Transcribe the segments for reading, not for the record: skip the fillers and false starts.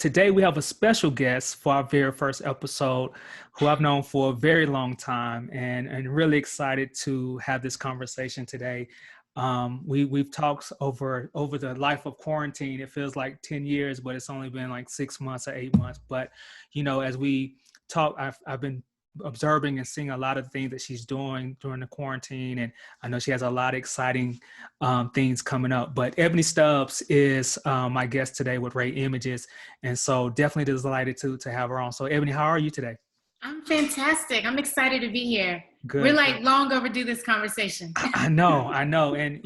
Today we have a special guest for our very first episode who I've known for a very long time and really excited to have this conversation today. We've talked over the life of quarantine. It feels like 10 years, but it's only been like 6 months or 8 months. But, as we talk, I've been observing and seeing a lot of things that she's doing during the quarantine. And I know she has a lot of exciting things coming up. But Ebony Stubbs is my guest today with RAE Images. And so definitely delighted to have her on. So Ebony, how are you today? I'm fantastic. I'm excited to be here. We're Good, like good. long overdue this conversation. I know. And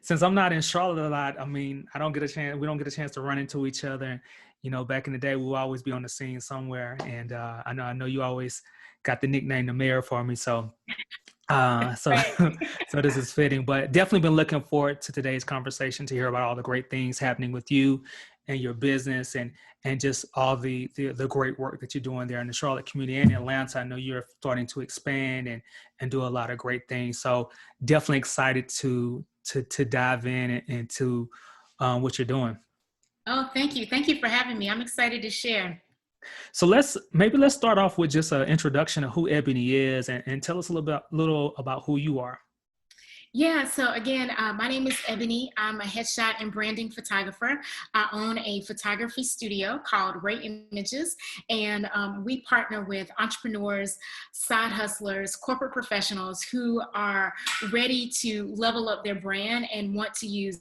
since I'm not in Charlotte a lot, I mean, we don't get a chance to run into each other. And, back in the day, we'll always be on the scene somewhere. And I know you always got the nickname the mayor for me. So so Right. so this is fitting, but definitely been looking forward to today's conversation to hear about all the great things happening with you and your business and just all the great work that you're doing there in the Charlotte community and Atlanta. I know you're starting to expand and do a lot of great things. So definitely excited to dive in into what you're doing. Oh, thank you. Thank you for having me. I'm excited to share. So let's start off with just an introduction of who Ebony is and tell us a little about who you are. Yeah, so again, my name is Ebony. I'm a headshot and branding photographer. I own a photography studio called RAE Images, and we partner with entrepreneurs, side hustlers, corporate professionals who are ready to level up their brand and want to use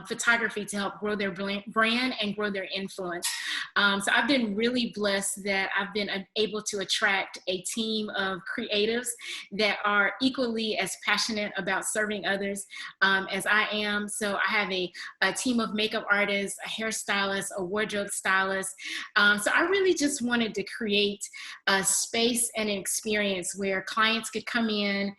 photography to help grow their brand and grow their influence. So I've been really blessed that I've been able to attract a team of creatives that are equally as passionate about serving others as I am. So I have a team of makeup artists, a hairstylist, a wardrobe stylist. So I really just wanted to create a space and an experience where clients could come in,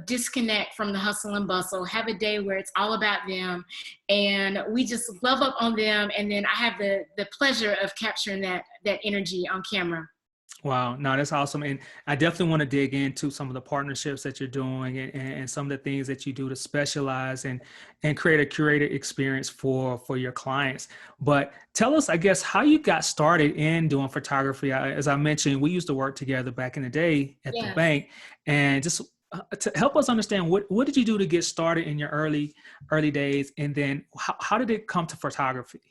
disconnect from the hustle and bustle, have a day where it's all about them, and we just love up on them. And then I have the pleasure of capturing that energy on camera. Wow, no, that's awesome. And I definitely want to dig into some of the partnerships that you're doing and some of the things that you do to specialize and create a curated experience for your clients. But tell us, I guess, how you got started in doing photography. As I mentioned, we used to work together back in the day at the Yes. bank. And just to help us understand, what did you do to get started in your early days? And then how did it come to photography?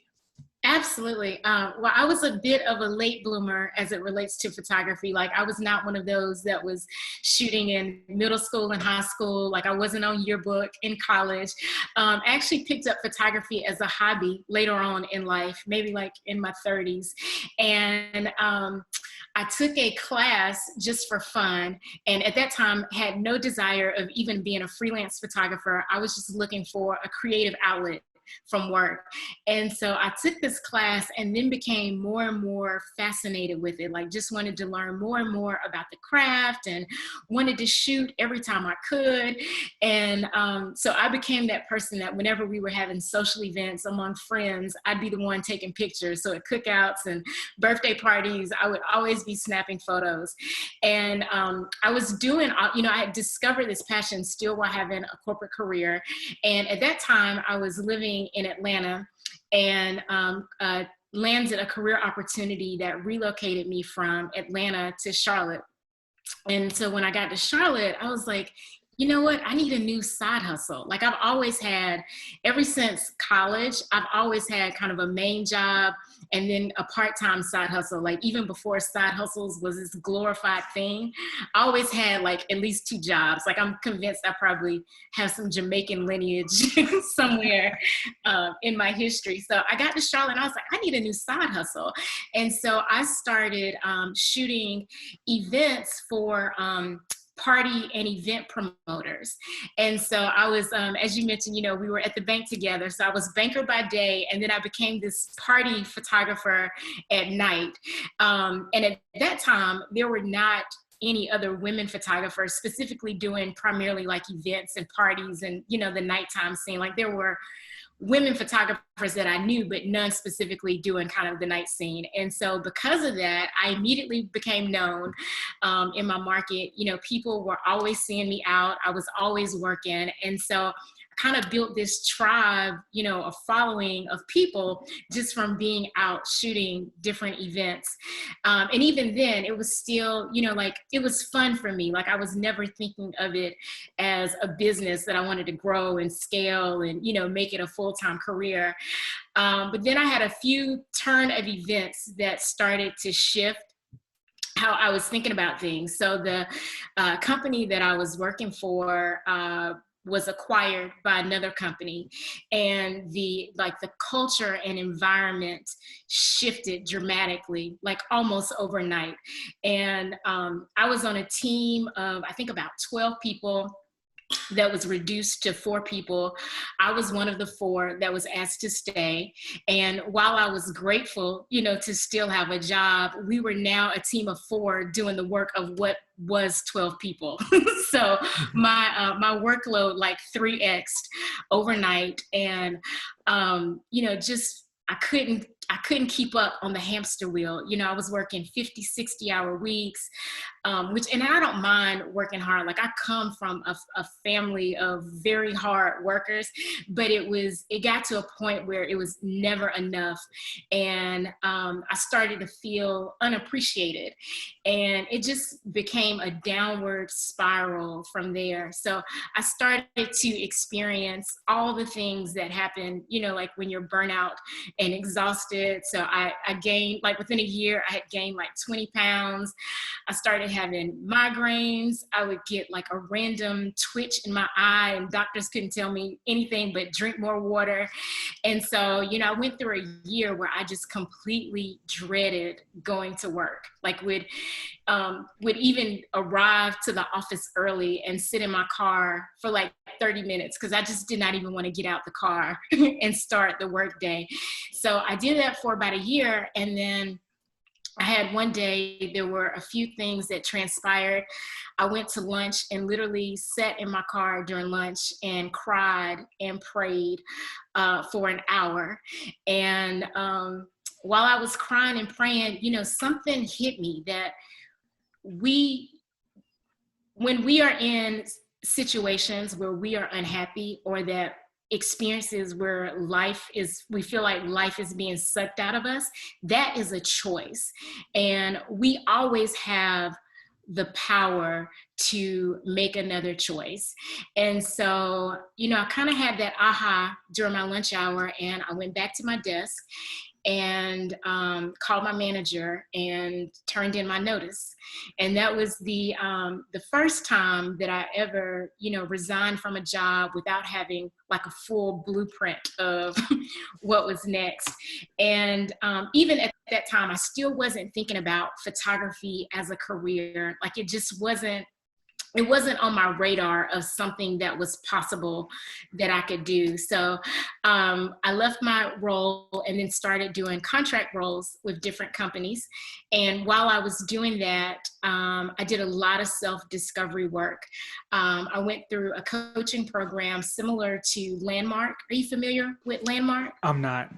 Absolutely. Well, I was a bit of a late bloomer as it relates to photography. Like, I was not one of those that was shooting in middle school and high school. Like, I wasn't on yearbook in college. I actually picked up photography as a hobby later on in life, maybe like in my 30s. And I took a class just for fun, and at that time had no desire of even being a freelance photographer. I was just looking for a creative outlet from work. And so I took this class and then became more and more fascinated with it. Like, just wanted to learn more and more about the craft and wanted to shoot every time I could. And so I became that person that whenever we were having social events among friends, I'd be the one taking pictures. So at cookouts and birthday parties, I would always be snapping photos. And I was doing, I had discovered this passion still while having a corporate career. And at that time, I was living in Atlanta and landed a career opportunity that relocated me from Atlanta to Charlotte. And so when I got to Charlotte, I was like, you know what? I need a new side hustle. Like, I've always had, ever since college, I've always had kind of a main job and then a part-time side hustle. Like, even before side hustles was this glorified thing, I always had like at least two jobs. Like, I'm convinced I probably have some Jamaican lineage somewhere in my history. So I got to Charlotte and I was like, I need a new side hustle. And so I started shooting events for party and event promoters. And so I was, as you mentioned, we were at the bank together. So I was banker by day, and then I became this party photographer at night. And at that time, there were not any other women photographers specifically doing primarily like events and parties and, the nighttime scene. Like, there were women photographers that I knew, but none specifically doing kind of the night scene. And so because of that, I immediately became known in my market. People were always seeing me out. I was always working. And so I kind of built this tribe, a following of people just from being out shooting different events. And even then it was still, like it was fun for me. Like I was never thinking of it as a business that I wanted to grow and scale and, make it a full-time career. But then I had a few turn of events that started to shift how I was thinking about things. So the company that I was working for was acquired by another company, and the culture and environment shifted dramatically, like almost overnight. And I was on a team of, I think, about 12 people that was reduced to 4 people. I was one of the 4 that was asked to stay. And while I was grateful, to still have a job, we were now a team of 4 doing the work of what was 12 people. So my workload like 3x'd overnight. And, just, I couldn't keep up on the hamster wheel. I was working 50, 60-hour weeks, and I don't mind working hard. Like I come from a family of very hard workers, but it got to a point where it was never enough. And I started to feel unappreciated, and it just became a downward spiral from there. So I started to experience all the things that happen, like when you're burnout and exhausted. So I gained, like within a year, I had gained like 20 pounds. I started having migraines. I would get like a random twitch in my eye, and doctors couldn't tell me anything but drink more water. And so, I went through a year where I just completely dreaded going to work. Like would even arrive to the office early and sit in my car for like 30 minutes because I just did not even want to get out the car and start the workday. So I did that for about a year, and then I had one day, there were a few things that transpired. I went to lunch and literally sat in my car during lunch and cried and prayed for an hour. And while I was crying and praying, something hit me that when we are in situations where we are unhappy, or that experiences where we feel like life is being sucked out of us, that is a choice. And we always have the power to make another choice. And so, I kind of had that aha during my lunch hour, and I went back to my desk and called my manager and turned in my notice. And that was the first time that I ever, resigned from a job without having like a full blueprint of what was next. And even at that time, I still wasn't thinking about photography as a career. Like it wasn't on my radar of something that was possible that I could do. So I left my role and then started doing contract roles with different companies. And while I was doing that, I did a lot of self-discovery work. I went through a coaching program similar to Landmark. Are you familiar with Landmark? I'm not.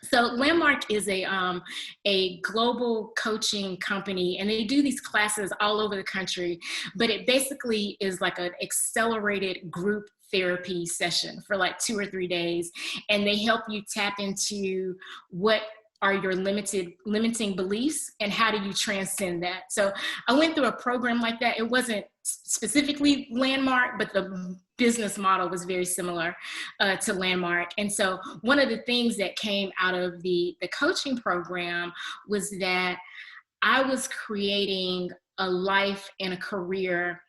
So Landmark is a global coaching company, and they do these classes all over the country, but it basically is like an accelerated group therapy session for like 2 or 3 days. And they help you tap into what are your limiting beliefs and how do you transcend that. So I went through a program like that. It wasn't specifically Landmark, but the business model was very similar to Landmark. And so one of the things that came out of the coaching program was that I was creating a life and a career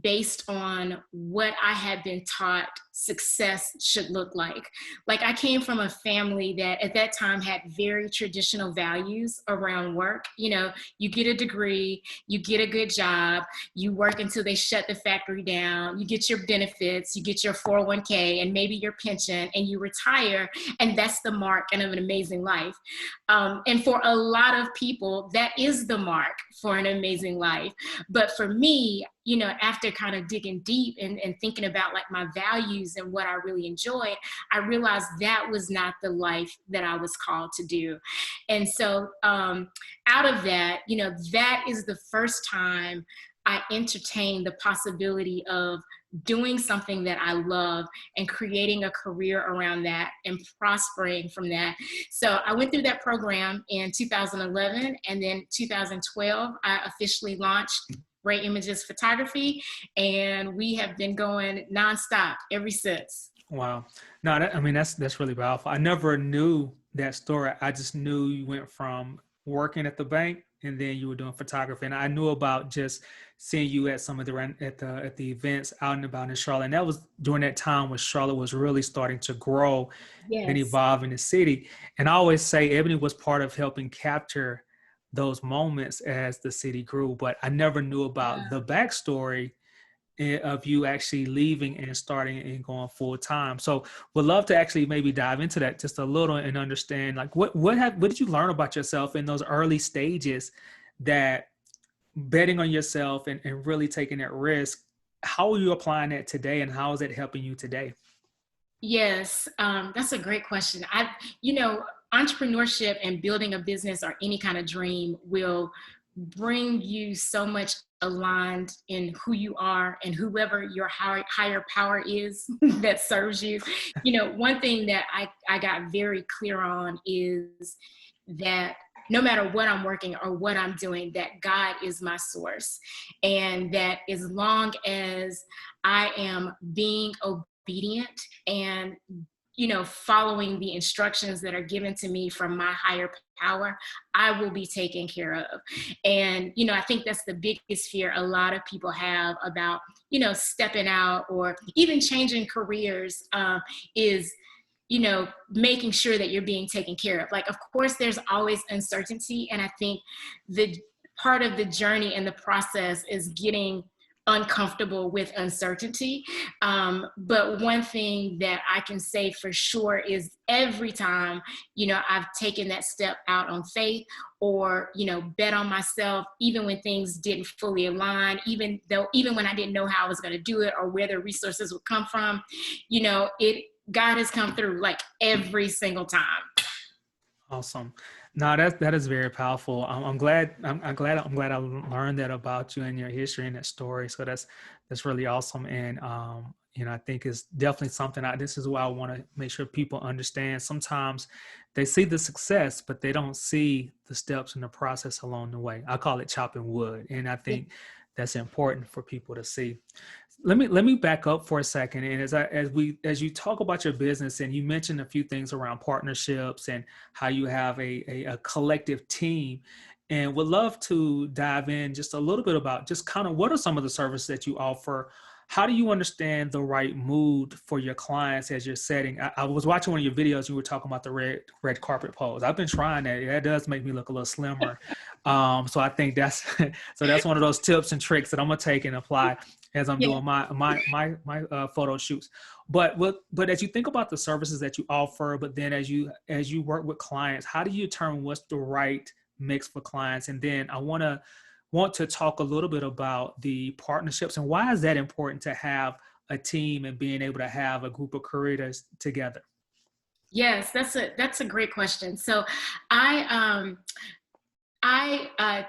based on what I had been taught success should look like. Like I came from a family that at that time had very traditional values around work. You get a degree, you get a good job, you work until they shut the factory down, you get your benefits, you get your 401k and maybe your pension, and you retire, and that's the mark of an amazing life. And for a lot of people, that is the mark for an amazing life. But for me, after kind of digging deep and thinking about like my values and what I really enjoyed, I realized that was not the life that I was called to do. And so out of that, that is the first time I entertained the possibility of doing something that I love and creating a career around that and prospering from that. So I went through that program in 2011, and then 2012, I officially launched RAE Images Photography, and we have been going nonstop ever since. Wow. No, I mean, that's really powerful. I never knew that story. I just knew you went from working at the bank and then you were doing photography. And I knew about just seeing you at some of the events out and about in Charlotte. And that was during that time when Charlotte was really starting to grow and Yes. evolve in the city. And I always say Ebony was part of helping capture those moments as the city grew. But I never knew about the backstory of you actually leaving and starting and going full time. So would love to actually maybe dive into that just a little and understand like what did you learn about yourself in those early stages, that betting on yourself and really taking that risk. How are you applying that today, and how is it helping you today? Yes, that's a great question. Entrepreneurship and building a business or any kind of dream will bring you so much aligned in who you are and whoever your higher power is that serves you. One thing that I got very clear on is that no matter what I'm working or what I'm doing, that God is my source. And that as long as I am being obedient and following the instructions that are given to me from my higher power, I will be taken care of. And, I think that's the biggest fear a lot of people have about, stepping out or even changing careers, is making sure that you're being taken care of. Like, of course, there's always uncertainty. And I think the part of the journey and the process is getting uncomfortable with uncertainty. But one thing that I can say for sure is every time, I've taken that step out on faith or, bet on myself, even when things didn't fully align, even when I didn't know how I was going to do it or where the resources would come from, God has come through like every single time. Awesome. No, that is very powerful. I'm glad I learned that about you and your history and that story. So that's really awesome. And I think it's definitely something. This is why I want to make sure people understand. Sometimes they see the success, but they don't see the steps and the process along the way. I call it chopping wood, and I think that's important for people to see. Let me back up for a second. And as you talk about your business, and you mentioned a few things around partnerships and how you have a collective team, and would love to dive in just a little bit about just kind of what are some of the services that you offer. How do you understand the right mood for your clients as you're setting? I was watching one of your videos. You were talking about the red carpet pose. I've been trying that. That does make me look a little slimmer. So I think that's one of those tips and tricks that I'm gonna take and apply as I'm doing my photo shoots. But as you think about the services that you offer, but then as you work with clients, how do you determine what's the right mix for clients? And then I want to talk a little bit about the partnerships and why is that important to have a team and being able to have a group of creators together? Yes, that's a great question. So I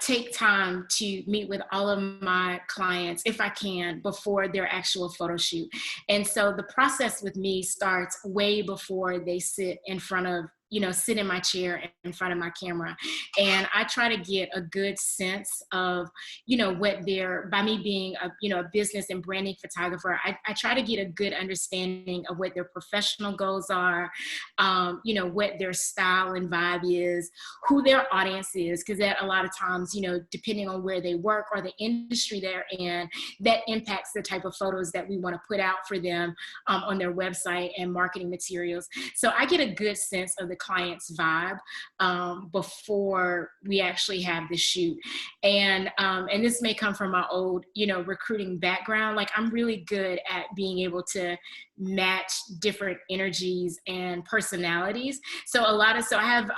take time to meet with all of my clients, if I can, before their actual photo shoot. And so the process with me starts way before they sit in front of, sit in my chair in front of my camera. And I try to get a good sense of, by me being a business and branding photographer, I try to get a good understanding of what their professional goals are, what their style and vibe is, who their audience is, because that a lot of times, depending on where they work or the industry they're in, that impacts the type of photos that we want to put out for them on their website and marketing materials. So I get a good sense of the client's vibe before we actually have the shoot. And this may come from my old, recruiting background. Like, I'm really good at being able to match different energies and personalities. So I have,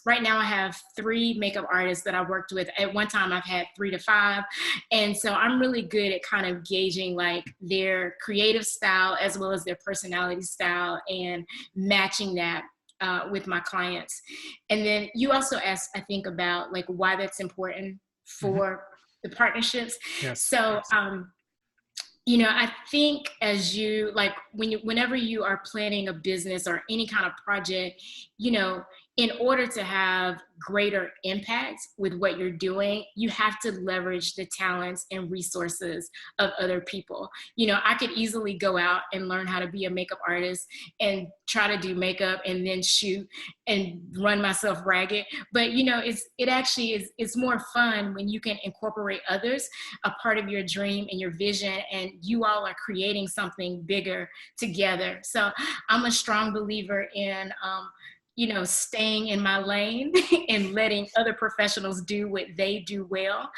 right now I have 3 makeup artists that I worked with. At one time I've had 3 to 5. And so I'm really good at kind of gauging like their creative style as well as their personality style and matching that with my clients. And then you also asked, I think, about like why that's important for the partnerships. Yes. So I think as you like whenever you are planning a business or any kind of project, you know, in order to have greater impact with what you're doing, you have to leverage the talents and resources of other people. I could easily go out and learn how to be a makeup artist and try to do makeup and then shoot and run myself ragged. But it's more fun when you can incorporate others, a part of your dream and your vision, and you all are creating something bigger together. So I'm a strong believer in staying in my lane and letting other professionals do what they do well.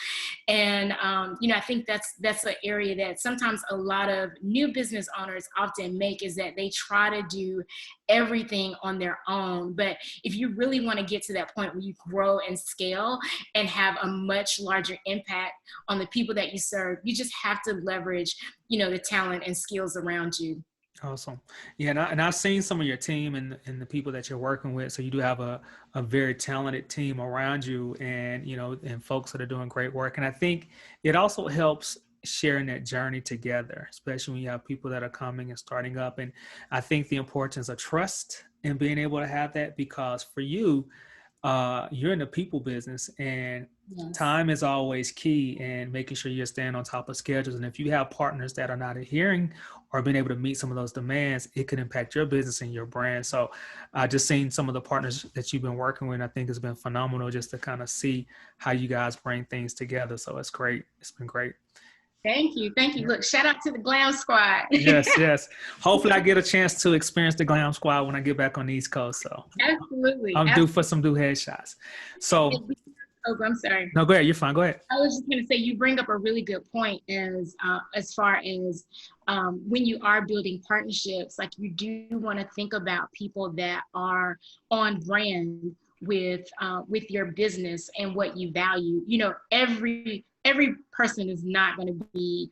And I think that's an area that sometimes a lot of new business owners often make, is that they try to do everything on their own. But if you really want to get to that point where you grow and scale and have a much larger impact on the people that you serve, you just have to leverage, the talent and skills around you. Awesome. Yeah, and I've seen some of your team and the people that you're working with. So you do have a very talented team around you, and and folks that are doing great work. And I think it also helps sharing that journey together, especially when you have people that are coming and starting up. And I think the importance of trust and being able to have that, because for you, you're in the people business, and Yes. time is always key, and making sure you're staying on top of schedules. And if you have partners that are not adhering or being able to meet some of those demands, it can impact your business and your brand. So I just seen some of the partners that you've been working with. I think it's been phenomenal just to kind of see how you guys bring things together. So it's great. It's been great. Thank you. Thank you. Look, shout out to the Glam Squad. Yes. Hopefully I get a chance to experience the Glam Squad when I get back on the East Coast. So Absolutely. I'm due for some new headshots. So Oh, I'm sorry. no, go ahead. You're fine. Go ahead. I was just going to say, you bring up a really good point as far as when you are building partnerships, like you do want to think about people that are on brand with your business and what you value. Every person is not going to be,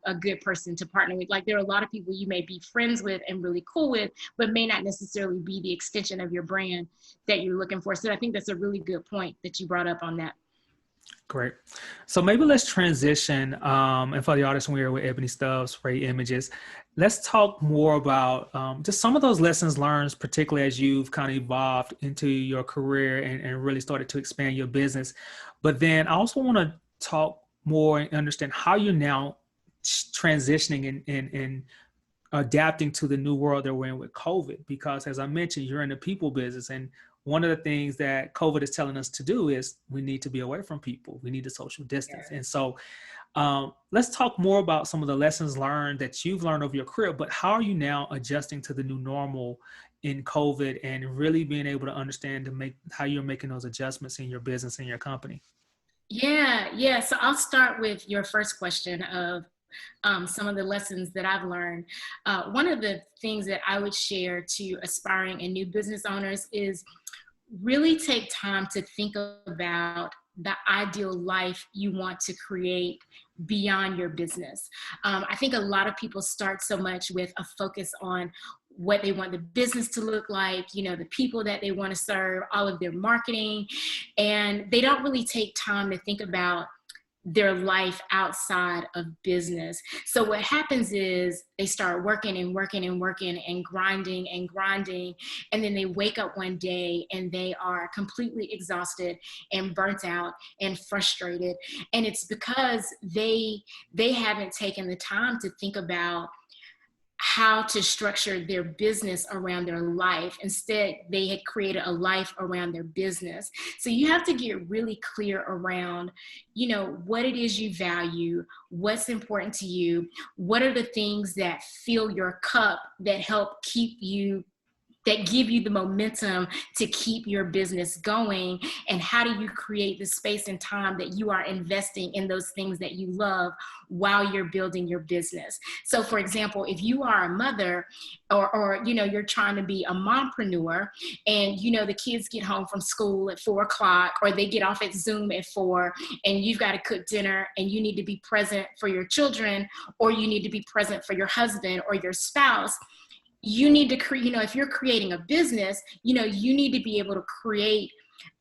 a good person to partner with. Like there are a lot of people you may be friends with and really cool with, but may not necessarily be the extension of your brand that you're looking for. So I think that's a really good point that you brought up on that. Great. So maybe let's transition. And for the audience, we're with Ebony Stubbs, RAE Images. Let's talk more about just some of those lessons learned, particularly as you've kind of evolved into your career and really started to expand your business. But then I also want to talk more and understand how you're now transitioning and adapting to the new world that we're in with COVID. Because as I mentioned, you're in the people business, and one of the things that COVID is telling us to do is we need to be away from people. We need to social distance. Yeah. And so let's talk more about some of the lessons learned that you've learned over your career, but how are you now adjusting to the new normal in COVID and really being able to understand how you're making those adjustments in your business and your company? Yeah. So I'll start with your first question of some of the lessons that I've learned. One of the things that I would share to aspiring and new business owners is really take time to think about the ideal life you want to create beyond your business. I think a lot of people start so much with a focus on what they want the business to look like, the people that they want to serve, all of their marketing, and they don't really take time to think about their life outside of business. So what happens is they start working and working and working and grinding, and then they wake up one day and they are completely exhausted and burnt out and frustrated. And it's because they haven't taken the time to think about how to structure their business around their life. Instead, they had created a life around their business. So you have to get really clear around, what it is you value, what's important to you, what are the things that fill your cup that help keep you, that give you the momentum to keep your business going, and how do you create the space and time that you are investing in those things that you love while you're building your business. So for example, if you are a mother or you're trying to be a mompreneur, and the kids get home from school at 4:00 or they get off at Zoom at 4, and you've got to cook dinner and you need to be present for your children, or you need to be present for your husband or your spouse, you need to create, if you're creating a business, you need to be able to create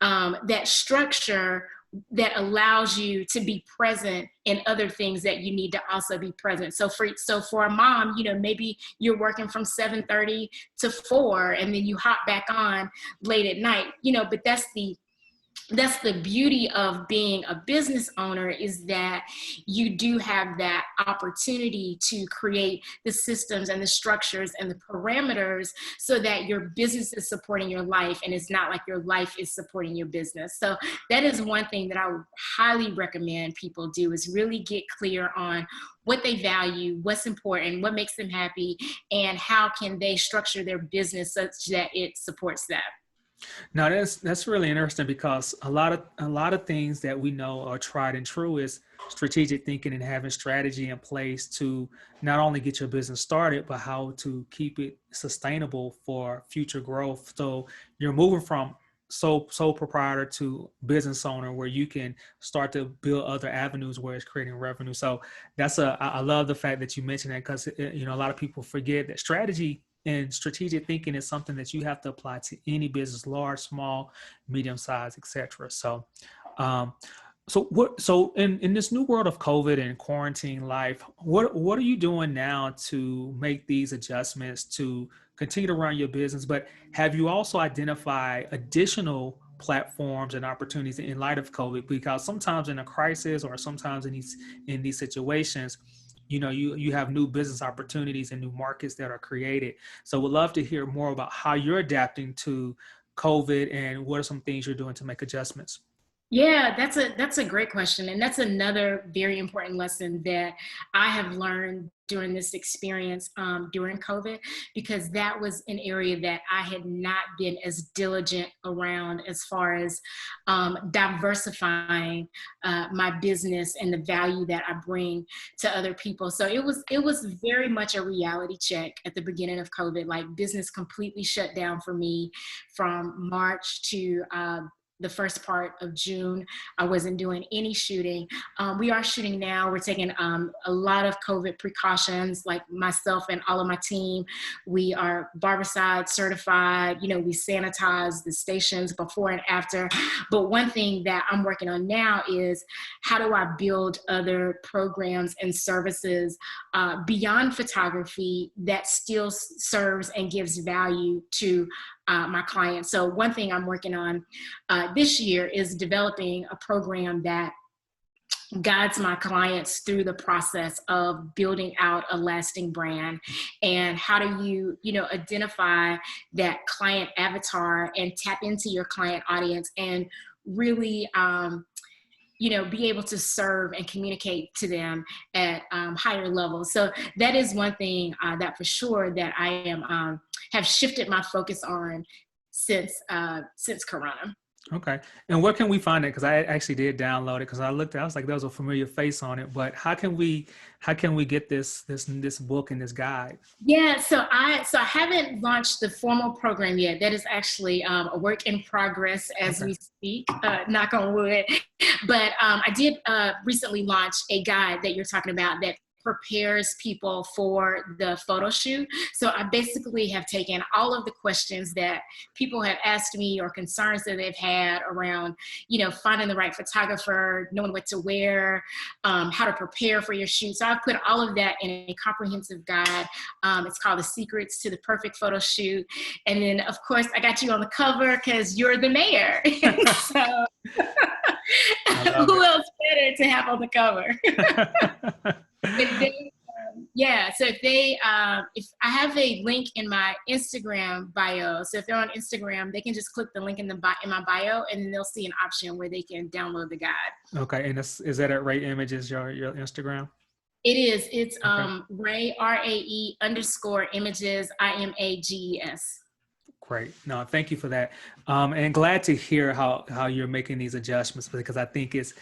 that structure that allows you to be present in other things that you need to also be present. So for a mom, you know, maybe you're working from 7:30 to 4 and then you hop back on late at night, you know, but that's the beauty of being a business owner, is that you do have that opportunity to create the systems and the structures and the parameters so that your business is supporting your life and it's not like your life is supporting your business. So that is one thing that I would highly recommend people do, is really get clear on what they value, what's important, what makes them happy, and how can they structure their business such that it supports that. Now that's really interesting, because a lot of things that we know are tried and true is strategic thinking and having strategy in place to not only get your business started, but how to keep it sustainable for future growth. So you're moving from sole proprietor to business owner, where you can start to build other avenues where it's creating revenue. So I love the fact that you mentioned that, because you know, a lot of people forget that strategy and strategic thinking is something that you have to apply to any business, large, small, medium size, etc. So, um, so in this new world of COVID and quarantine life, what are you doing now to make these adjustments to continue to run your business? But have you also identified additional platforms and opportunities in light of COVID? Because sometimes in a crisis, or sometimes in these situations, you know, you have new business opportunities and new markets that are created. So we'd love to hear more about how you're adapting to COVID and what are some things you're doing to make adjustments. Yeah, that's a great question. And that's another very important lesson that I have learned during this experience during COVID, because that was an area that I had not been as diligent around, as far as diversifying my business and the value that I bring to other people. So it was very much a reality check at the beginning of COVID. Like, business completely shut down for me from March to the first part of June. I wasn't doing any shooting. We are shooting now. We're taking a lot of COVID precautions, like myself and all of my team. We are Barbicide certified. You know, we sanitize the stations before and after. But one thing that I'm working on now is, how do I build other programs and services beyond photography that still serves and gives value to my clients. So one thing I'm working on this year is developing a program that guides my clients through the process of building out a lasting brand. And how do you know, identify that client avatar and tap into your client audience and really you know, be able to serve and communicate to them at higher levels. So that is one thing that for sure that I am have shifted my focus on since Corona. Okay. And where can we find it? Because I actually did download it, because I looked at, I was like, there was a familiar face on it. But how can we get this book and this guide? Yeah, so I haven't launched the formal program yet. That is actually a work in progress as Okay. we speak. Knock on wood. But I did recently launch a guide that you're talking about that prepares people for the photo shoot. So I basically have taken all of the questions that people have asked me, or concerns that they've had around, you know, finding the right photographer, knowing what to wear, how to prepare for your shoot. So I've put all of that in a comprehensive guide. It's called The Secrets to the Perfect Photo Shoot. And then, of course, I got you on the cover because you're the mayor. So who else better to have on the cover? Yeah, so if I have a link in my Instagram bio, so if they're on Instagram, they can just click the link in my bio, and then they'll see an option where they can download the guide. Okay. And is that at RAE Images, your Instagram? It is. It's Okay. RAE, RAE_images, IMAGES. Great. No, thank you for that. And glad to hear how you're making these adjustments, because I think it's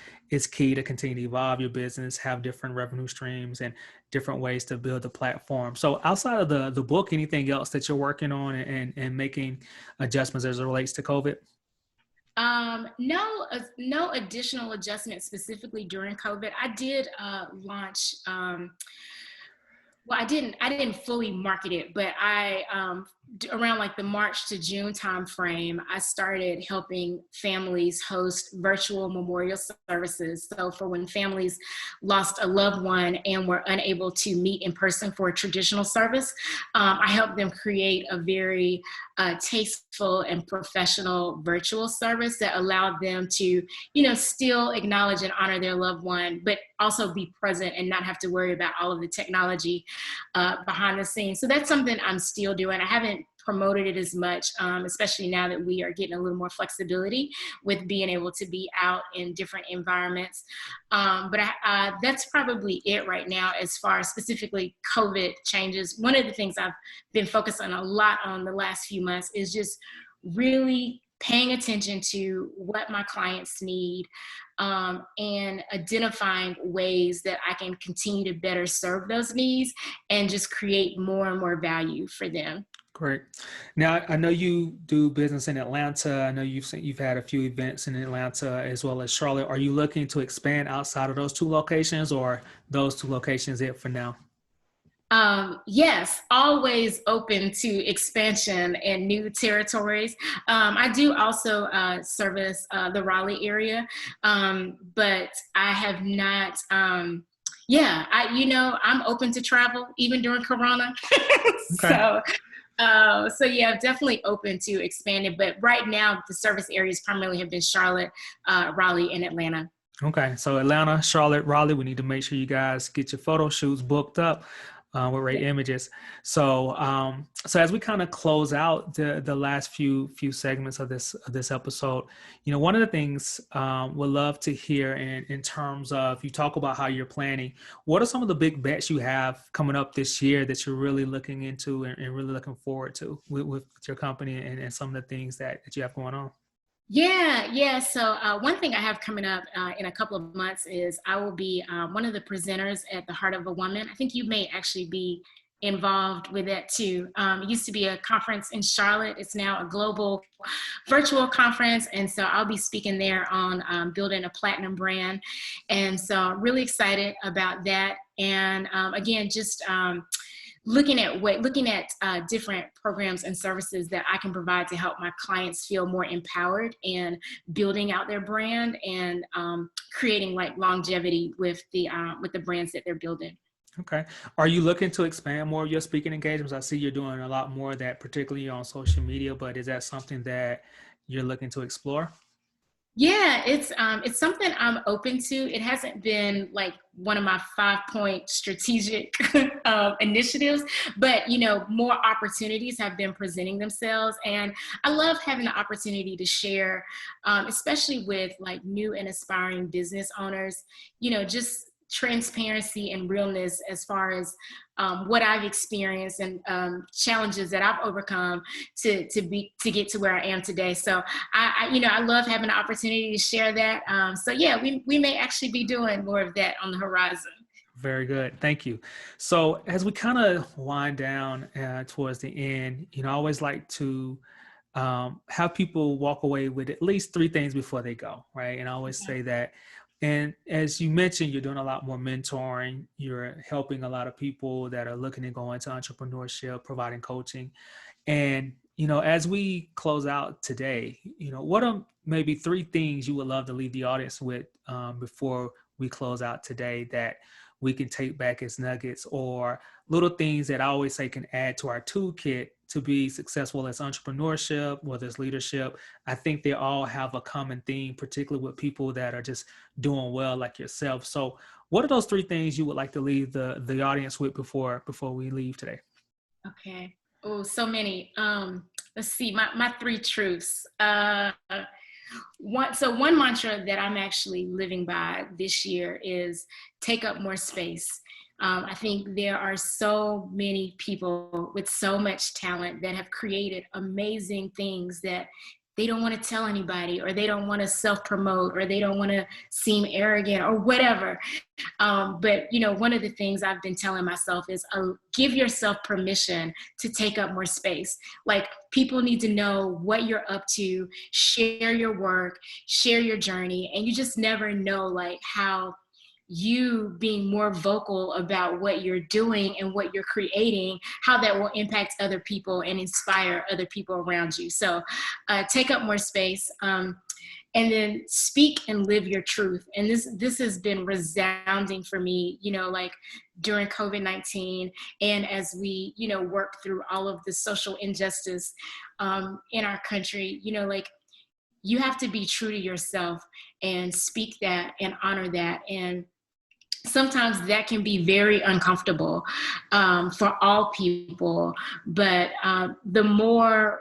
key to continue to evolve your business, have different revenue streams and different ways to build the platform. So outside of the book, anything else that you're working on and making adjustments as it relates to COVID? No additional adjustments specifically during COVID. I did launch. Well, I didn't fully market it, but I around like the March to June timeframe, I started helping families host virtual memorial services. So for when families lost a loved one and were unable to meet in person for a traditional service, I helped them create a very tasteful and professional virtual service that allowed them to, still acknowledge and honor their loved one, but also be present and not have to worry about all of the technology behind the scenes. So that's something I'm still doing. I haven't promoted it as much, especially now that we are getting a little more flexibility with being able to be out in different environments. But that's probably it right now as far as specifically COVID changes. One of the things I've been focusing a lot on the last few months is just really paying attention to what my clients need, and identifying ways that I can continue to better serve those needs and just create more and more value for them. Great. Now, I know you do business in Atlanta. I know you've had a few events in Atlanta as well as Charlotte. Are you looking to expand outside of those two locations, or those two locations it for now? Yes, always open to expansion and new territories. I do also service the Raleigh area, but I have not. I'm open to travel even during Corona. Okay. So yeah, definitely open to expanding. But right now, the service areas primarily have been Charlotte, Raleigh, and Atlanta. Okay. So Atlanta, Charlotte, Raleigh, we need to make sure you guys get your photo shoots booked up with RAE Images. So as we kind of close out the last few segments of this episode, one of the things we'd love to hear in terms of, you talk about how you're planning. What are some of the big bets you have coming up this year that you're really looking into and really looking forward to with your company and some of the things that you have going on? Yeah. So one thing I have coming up in a couple of months is I will be one of the presenters at the Heart of a Woman. I think you may actually be involved with that too. It used to be a conference in Charlotte. It's now a global virtual conference. And so I'll be speaking there on building a platinum brand. And so I'm really excited about that. And again, just looking at different programs and services that I can provide to help my clients feel more empowered and building out their brand and creating like longevity with the brands that they're building. Okay. Are you looking to expand more of your speaking engagements? I see you're doing a lot more of that, particularly on social media, but is that something that you're looking to explore? Yeah, it's something I'm open to. It hasn't been like one of my 5-point strategic initiatives, but more opportunities have been presenting themselves, and I love having the opportunity to share, especially with like new and aspiring business owners. Just transparency and realness as far as what I've experienced and challenges that I've overcome to get to where I am today. So I love having the opportunity to share that. So yeah, we may actually be doing more of that on the horizon. Very good. Thank you. So as we kind of wind down towards the end, I always like to have people walk away with at least 3 things before they go, right? And I always say that. And as you mentioned, you're doing a lot more mentoring. You're helping a lot of people that are looking to go into entrepreneurship, providing coaching. And, as we close out today, what are maybe 3 things you would love to leave the audience with before we close out today that we can take back as nuggets, or little things that I always say can add to our toolkit to be successful as entrepreneurship, whether it's leadership? I think they all have a common theme, particularly with people that are just doing well like yourself. So what are those 3 things you would like to leave the audience with before we leave today? Okay. Oh, so many. Let's see, my 3 truths. One mantra that I'm actually living by this year is take up more space. I think there are so many people with so much talent that have created amazing things that they don't want to tell anybody, or they don't want to self-promote, or they don't want to seem arrogant or whatever. But one of the things I've been telling myself is give yourself permission to take up more space. Like, people need to know what you're up to, share your work, share your journey, and you just never know like how you being more vocal about what you're doing and what you're creating, how that will impact other people and inspire other people around you. So take up more space. And then speak and live your truth. And this has been resounding for me, like during COVID-19, and as we, work through all of the social injustice in our country, like you have to be true to yourself and speak that and honor that. And sometimes that can be very uncomfortable for all people, but the more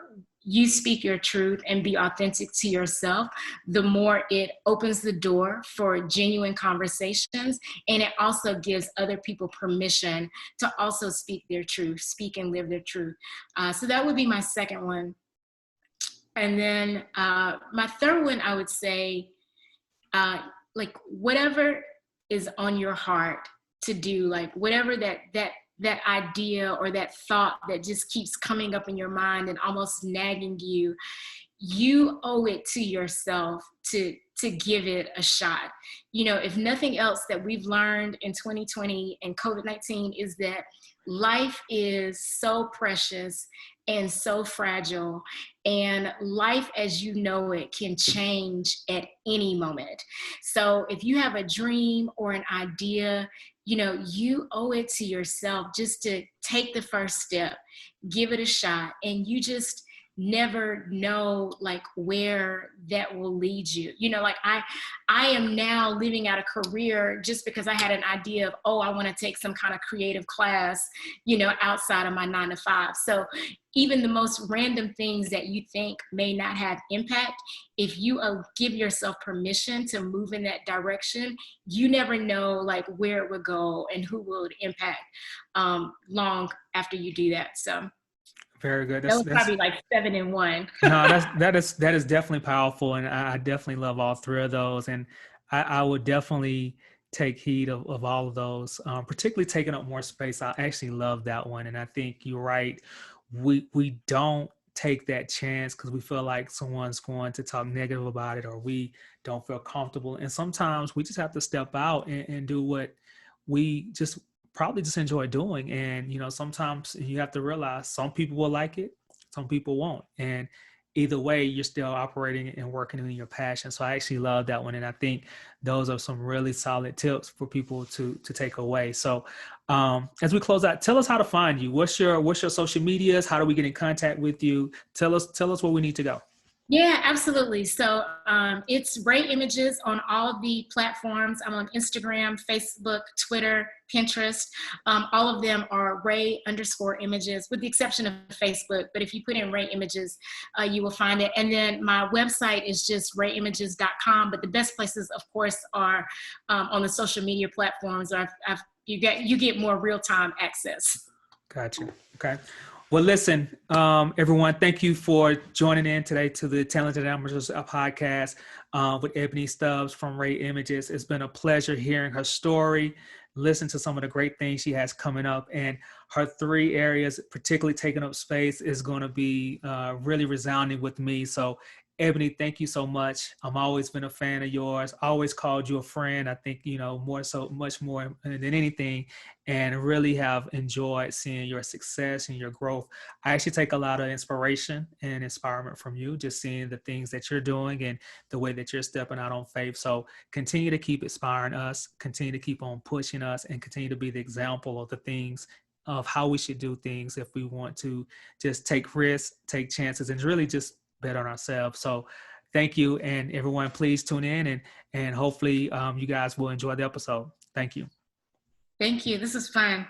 you speak your truth and be authentic to yourself, the more it opens the door for genuine conversations. And it also gives other people permission to also speak their truth, speak and live their truth. So that would be my second one. And then my third one, I would say, like whatever is on your heart to do, like whatever that idea or that thought that just keeps coming up in your mind and almost nagging you, you owe it to yourself to give it a shot. If nothing else that we've learned in 2020 and COVID-19 is that life is so precious and so fragile, and life as you know it can change at any moment. So if you have a dream or an idea, you owe it to yourself just to take the first step, give it a shot, and you just never know like where that will lead you. Like I am now living out a career just because I had an idea of, I want to take some kind of creative class, outside of my 9 to 5. So even the most random things that you think may not have impact, if you give yourself permission to move in that direction, you never know like where it would go and who will it impact long after you do that. So very good. that was probably like 7 in 1. No, that is definitely powerful, and I definitely love all three of those, and I would definitely take heed of all of those, particularly taking up more space. I actually love that one, and I think you're right. We don't take that chance because we feel like someone's going to talk negative about it, or we don't feel comfortable, and sometimes we just have to step out and do what we probably just enjoy doing. And sometimes you have to realize some people will like it, some people won't, and either way you're still operating and working in your passion. So I actually love that one, and I think those are some really solid tips for people to take away. So as we close out, tell us how to find you. What's your social medias? How do we get in contact with you? Tell us where we need to go. Yeah, absolutely. So it's RAE Images on all the platforms. I'm on Instagram, Facebook, Twitter, Pinterest. All of them are RAE_images, with the exception of Facebook. But if you put in RAE Images, you will find it. And then my website is just raeimages.com. But the best places, of course, are on the social media platforms. You get more real-time access. Gotcha. Okay. Well, listen, everyone, thank you for joining in today to the Talented Amateurs podcast with Ebony Stubbs from RAE Images. It's been a pleasure hearing her story, listen to some of the great things she has coming up, and her 3 areas, particularly taking up space, is going to be really resounding with me. So Ebony, thank you so much. I've always been a fan of yours. Always called you a friend. I think, much more than anything, and really have enjoyed seeing your success and your growth. I actually take a lot of inspiration and inspirement from you, just seeing the things that you're doing and the way that you're stepping out on faith. So continue to keep inspiring us, continue to keep on pushing us, and continue to be the example of the things of how we should do things if we want to just take risks, take chances, and really just bet on ourselves. So thank you. And everyone, please tune in and hopefully you guys will enjoy the episode. Thank you. Thank you. This is fun.